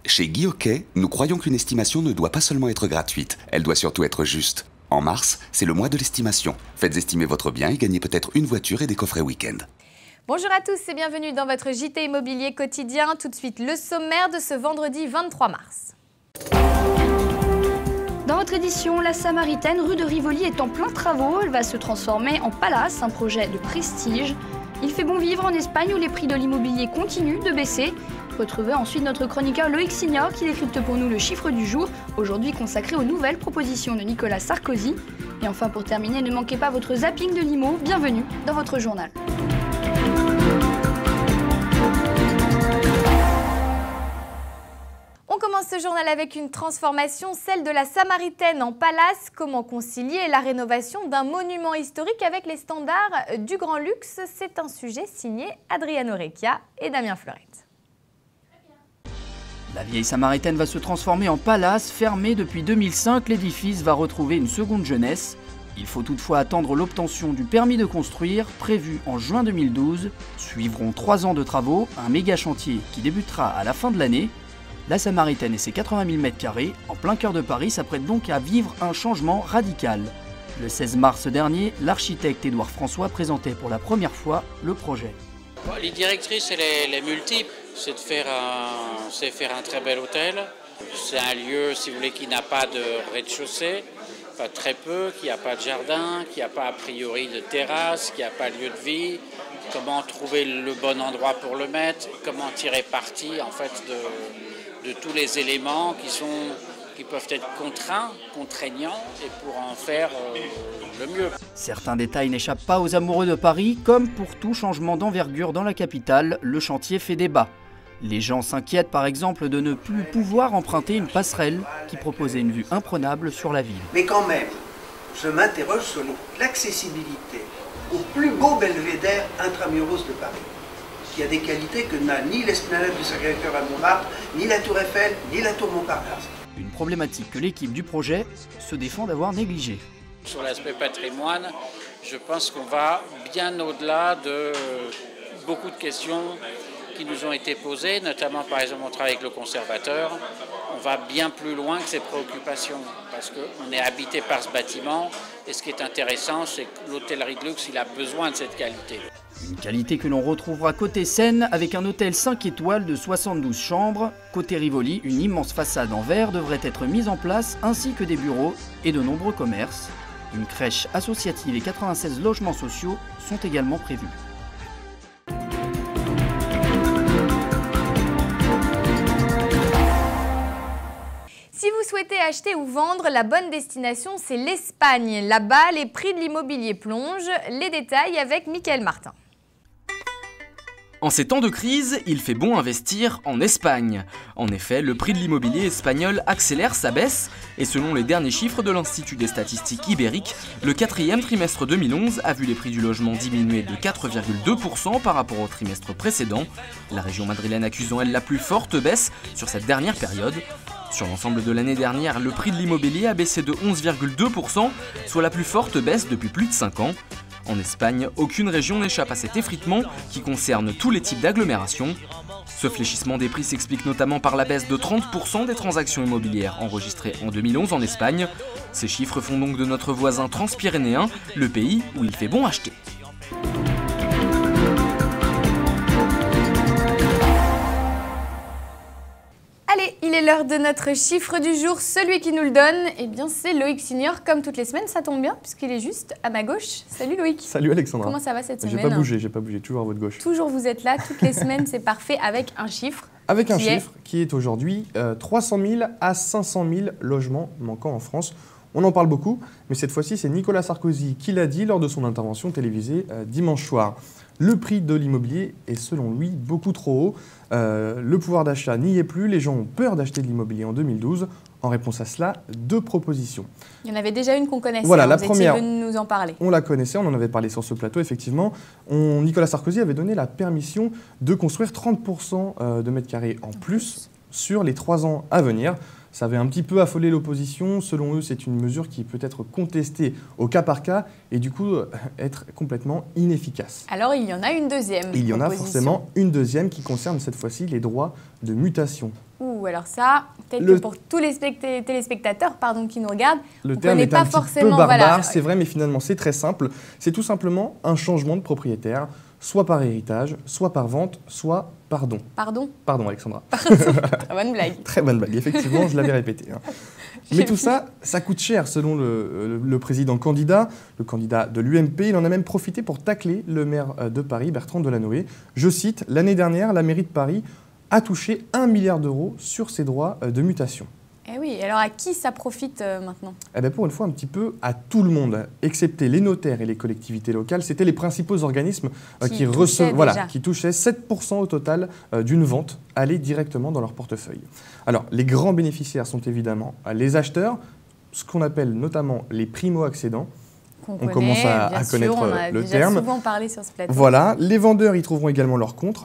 Chez Guy Hockey, nous croyons qu'une estimation ne doit pas seulement être gratuite, elle doit surtout être juste. En mars, c'est le mois de l'estimation. Faites estimer votre bien et gagnez peut-être une voiture et des coffrets week-end. Bonjour à tous et bienvenue dans votre JT Immobilier quotidien. Tout de suite, le sommaire de ce vendredi 23 mars. Dans votre édition, la Samaritaine, rue de Rivoli, est en plein travaux. Elle va se transformer en palace, un projet de prestige. Il fait bon vivre en Espagne où les prix de l'immobilier continuent de baisser. Retrouvez ensuite notre chroniqueur Loïc Signor qui décrypte pour nous le chiffre du jour, aujourd'hui consacré aux nouvelles propositions de Nicolas Sarkozy. Et enfin pour terminer, ne manquez pas votre zapping de l'IMO. Bienvenue dans votre journal. On commence ce journal avec une transformation, celle de la Samaritaine en palace. Comment concilier la rénovation d'un monument historique avec les standards du grand luxe? C'est un sujet signé Adriano Recchia et Damien Fleurette. La vieille Samaritaine va se transformer en palace. Fermé depuis 2005, l'édifice va retrouver une seconde jeunesse. Il faut toutefois attendre l'obtention du permis de construire, prévu en juin 2012. Suivront 3 ans de travaux, un méga chantier qui débutera à la fin de l'année. La Samaritaine et ses 80 000 m², en plein cœur de Paris, s'apprête donc à vivre un changement radical. Le 16 mars dernier, l'architecte Édouard François présentait pour la première fois le projet. Les directrices, elle est multiple. C'est de faire un très bel hôtel. C'est un lieu, si vous voulez, qui n'a pas de rez-de-chaussée, enfin très peu, qui n'a pas de jardin, qui n'a pas a priori de terrasse, qui n'a pas lieu de vie. Comment trouver le bon endroit pour le mettre, comment tirer parti en fait de tous les éléments qui peuvent être contraignants et pour en faire le mieux. Certains détails n'échappent pas aux amoureux de Paris. Comme pour tout changement d'envergure dans la capitale, le chantier fait débat. Les gens s'inquiètent par exemple de ne plus pouvoir emprunter une passerelle qui proposait une vue imprenable sur la ville. Mais quand même, je m'interroge sur l'accessibilité au plus beau belvédère intramuros de Paris, qui a des qualités que n'a ni l'esplanade du Sacré-Cœur à Montmartre, ni la Tour Eiffel, ni la Tour Montparnasse. Une problématique que l'équipe du projet se défend d'avoir négligée. Sur l'aspect patrimoine, je pense qu'on va bien au-delà de beaucoup de questions qui nous ont été posées, notamment par exemple on travaille avec le conservateur. On va bien plus loin que ces préoccupations parce qu'on est habité par ce bâtiment et ce qui est intéressant c'est que l'hôtellerie de luxe il a besoin de cette qualité. Une qualité que l'on retrouvera côté Seine avec un hôtel 5 étoiles de 72 chambres. Côté Rivoli, une immense façade en verre devrait être mise en place ainsi que des bureaux et de nombreux commerces. Une crèche associative et 96 logements sociaux sont également prévus. Si vous souhaitez acheter ou vendre, la bonne destination, c'est l'Espagne. Là-bas, les prix de l'immobilier plongent. Les détails avec Mickaël Martin. En ces temps de crise, il fait bon investir en Espagne. En effet, le prix de l'immobilier espagnol accélère sa baisse et selon les derniers chiffres de l'Institut des statistiques ibériques, le 4e trimestre 2011 a vu les prix du logement diminuer de 4,2% par rapport au trimestre précédent. La région madrilène accusant elle la plus forte baisse sur cette dernière période. Sur l'ensemble de l'année dernière, le prix de l'immobilier a baissé de 11,2%, soit la plus forte baisse depuis plus de 5 ans. En Espagne, aucune région n'échappe à cet effritement qui concerne tous les types d'agglomérations. Ce fléchissement des prix s'explique notamment par la baisse de 30% des transactions immobilières enregistrées en 2011 en Espagne. Ces chiffres font donc de notre voisin transpyrénéen le pays où il fait bon acheter. Allez, il est l'heure de notre chiffre du jour. Celui qui nous le donne, eh bien, c'est Loïc Signor. Comme toutes les semaines, ça tombe bien puisqu'il est juste à ma gauche. Salut Loïc. Salut Alexandra. Comment ça va cette semaine? J'ai pas bougé, toujours à votre gauche. Toujours vous êtes là, toutes les semaines, c'est parfait, avec un chiffre. Avec un chiffre qui est aujourd'hui 300 000 à 500 000 logements manquants en France. On en parle beaucoup, mais cette fois-ci, c'est Nicolas Sarkozy qui l'a dit lors de son intervention télévisée dimanche soir. Le prix de l'immobilier est selon lui beaucoup trop haut. Le pouvoir d'achat n'y est plus. Les gens ont peur d'acheter de l'immobilier en 2012. En réponse à cela, 2 propositions. Il y en avait déjà une qu'on connaissait. Voilà, la vous première, étiez venu nous en parler. On la connaissait, on en avait parlé sur ce plateau, effectivement. Nicolas Sarkozy avait donné la permission de construire 30% de mètres carrés en plus sur les 3 ans à venir. Ça avait un petit peu affolé l'opposition. Selon eux, c'est une mesure qui peut être contestée au cas par cas et du coup être complètement inefficace. Alors il y en a une deuxième. Il y en a forcément une deuxième qui concerne cette fois-ci les droits de mutation. Ouh, alors ça, peut-être que pour tous les téléspectateurs qui nous regardent, le on terme connaît est pas un petit forcément. peu barbare, Voilà. c'est vrai, mais finalement c'est très simple. C'est tout simplement un changement de propriétaire, soit par héritage, soit par vente, soit par don. Pardon. Pardon Alexandra. Très bonne blague. Très bonne blague, effectivement, je l'avais répété. Hein. Mais tout ça, ça coûte cher selon le président candidat, le candidat de l'UMP. Il en a même profité pour tacler le maire de Paris, Bertrand Delanoë. Je cite, « L'année dernière, la mairie de Paris a touché 1 milliard d'euros sur ses droits de mutation. » Eh oui, alors à qui ça profite maintenant? Eh bien pour une fois, un petit peu à tout le monde, excepté les notaires et les collectivités locales. C'était les principaux organismes qui touchaient 7% au total d'une vente allée directement dans leur portefeuille. Alors, les grands bénéficiaires sont évidemment les acheteurs, ce qu'on appelle notamment les primo-accédants. On commence à connaître le terme. On a souvent parlé sur ce plateau. Voilà, les vendeurs y trouveront également leur compte.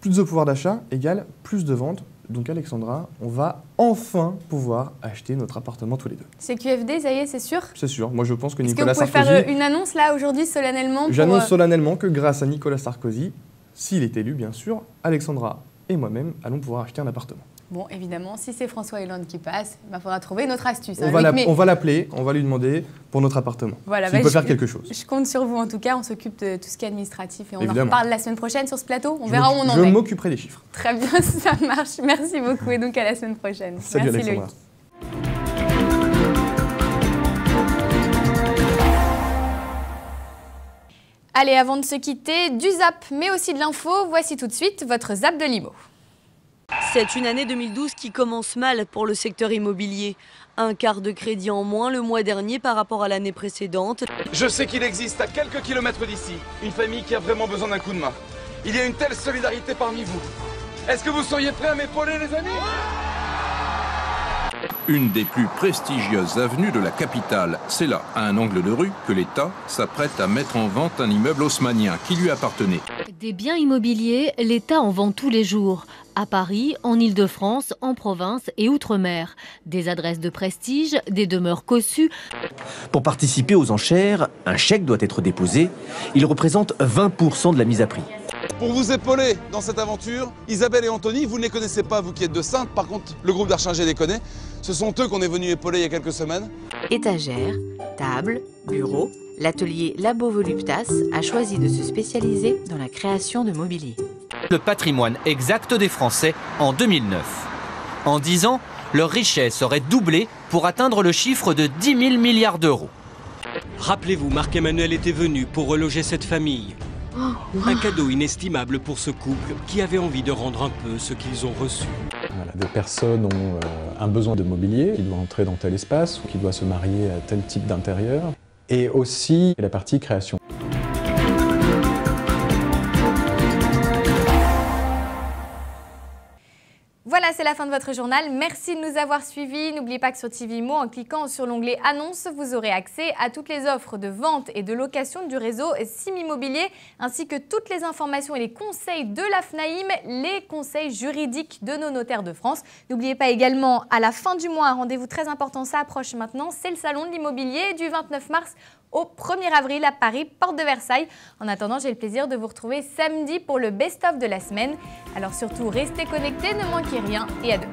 Plus de pouvoir d'achat égale plus de ventes. Donc Alexandra, on va enfin pouvoir acheter notre appartement tous les deux. C'est QFD, ça y est, c'est sûr? C'est sûr. Moi, je pense que Est-ce Nicolas que vous Sarkozy... pouvez faire une annonce là aujourd'hui solennellement? J'annonce solennellement que grâce à Nicolas Sarkozy, s'il est élu bien sûr, Alexandra et moi-même allons pouvoir acheter un appartement. Bon, évidemment, si c'est François Hollande qui passe, il faudra trouver une autre astuce. On va l'appeler, on va lui demander pour notre appartement. Voilà, s'il peut faire quelque chose. Je compte sur vous en tout cas, on s'occupe de tout ce qui est administratif et on Évidemment. en reparle la semaine prochaine sur ce plateau. On verra où on en est. Je m'occuperai des chiffres. Très bien, ça marche. Merci beaucoup et donc à la semaine prochaine. Salut Merci Alexandra. Loïc. Allez, avant de se quitter, du zap, mais aussi de l'info, voici tout de suite votre zap de l'IMO. C'est une année 2012 qui commence mal pour le secteur immobilier. Un quart de crédit en moins le mois dernier par rapport à l'année précédente. Je sais qu'il existe à quelques kilomètres d'ici une famille qui a vraiment besoin d'un coup de main. Il y a une telle solidarité parmi vous. Est-ce que vous seriez prêts à m'épauler, les amis ? Une des plus prestigieuses avenues de la capitale. C'est là, à un angle de rue, que l'État s'apprête à mettre en vente un immeuble haussmannien qui lui appartenait. Des biens immobiliers, l'État en vend tous les jours. À Paris, en Île-de-France, en province et outre-mer. Des adresses de prestige, des demeures cossues. Pour participer aux enchères, un chèque doit être déposé. Il représente 20% de la mise à prix. Pour vous épauler dans cette aventure, Isabelle et Anthony, vous ne les connaissez pas, vous qui êtes de Saintes. Par contre, le groupe d'Archinger les connaît. Ce sont eux qu'on est venus épauler il y a quelques semaines. Étagères, tables, bureaux, l'atelier Labo Voluptas a choisi de se spécialiser dans la création de mobilier. Le patrimoine exact des Français en 2009. En 10 ans, leur richesse aurait doublé pour atteindre le chiffre de 10 000 milliards d'euros. Rappelez-vous, Marc-Emmanuel était venu pour reloger cette famille. Un cadeau inestimable pour ce couple qui avait envie de rendre un peu ce qu'ils ont reçu. Voilà, des personnes ont un besoin de mobilier, qui doit entrer dans tel espace ou qui doit se marier à tel type d'intérieur. Et aussi la partie création. Voilà, c'est la fin de votre journal. Merci de nous avoir suivis. N'oubliez pas que sur TV Imo, en cliquant sur l'onglet Annonces, vous aurez accès à toutes les offres de vente et de location du réseau SIM Immobilier, ainsi que toutes les informations et les conseils de la FNAIM, les conseils juridiques de nos notaires de France. N'oubliez pas également, à la fin du mois, un rendez-vous très important, ça approche maintenant, c'est le Salon de l'immobilier du 29 mars au 1er avril à Paris, porte de Versailles. En attendant, j'ai le plaisir de vous retrouver samedi pour le best-of de la semaine. Alors surtout, restez connectés, ne manquez rien et à demain.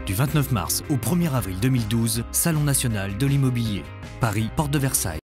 Du 29 mars au 1er avril 2012, Salon national de l'immobilier. Paris, porte de Versailles.